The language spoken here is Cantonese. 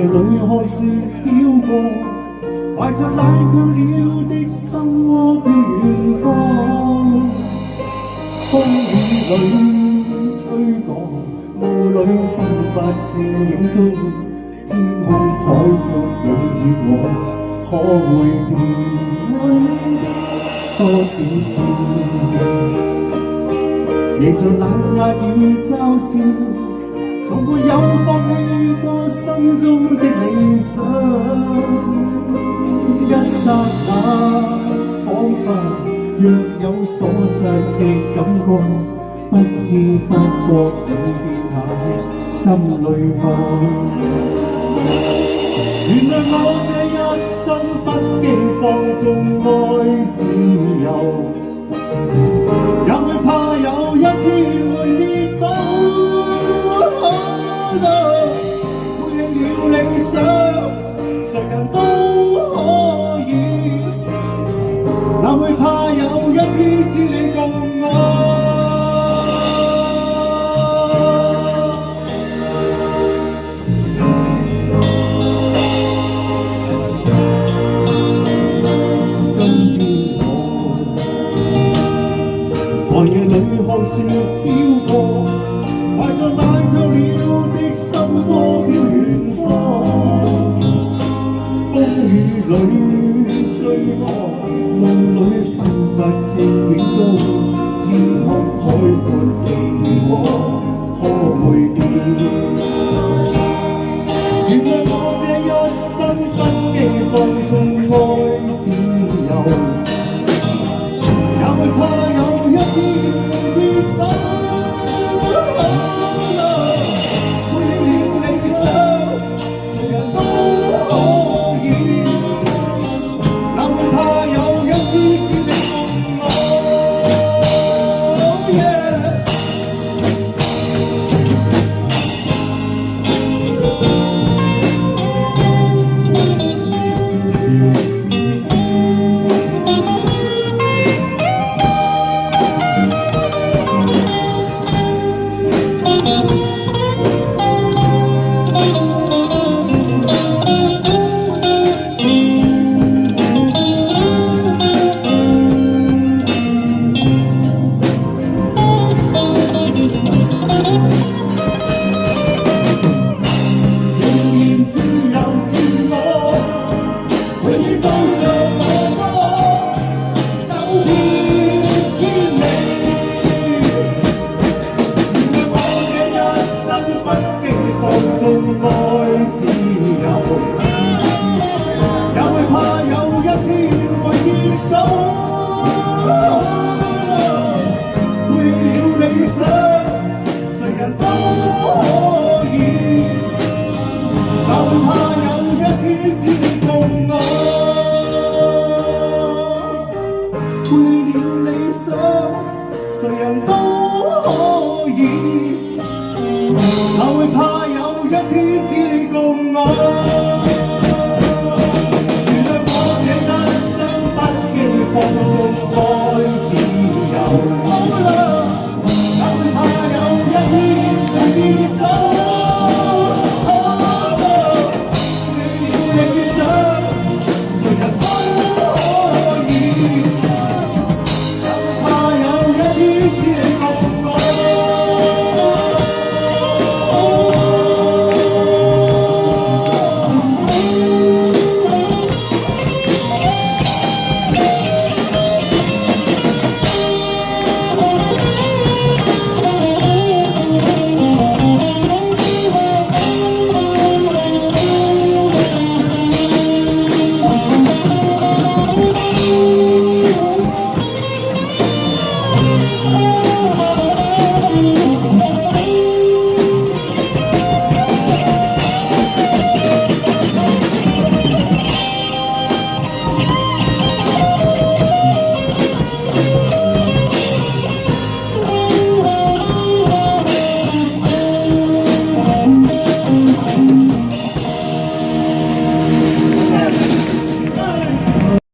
裏看雪飄過，懷着冷卻了的心窩飄遠方。風雨裏吹過，霧裏分不清影蹤，天空海闊你與我，可會變多少次？迎着冷壓與嘲笑，從沒有放棄過心中的理想。一剎那，彷彿若有所失的感覺，不知不覺已變態心裏愛。原來我這一生不羈放縱愛自由，也會怕有一天會跌倒。背棄了理想，誰人都可以，哪會怕有一天只你共我。寒夜裏看雪飄過，懷着冷卻了的心窩飄遠方。風雨裏追過，夢裏分不清影蹤，天空海闊你與我，可會變？原來我這一生不羈放縱愛自由，也會怕有一天會跌倒。背棄了理想，誰人都可以，哪會怕有一天只你共我。誰人都可以，哪會怕有一天只你共我。原來我這一生不羈放縱。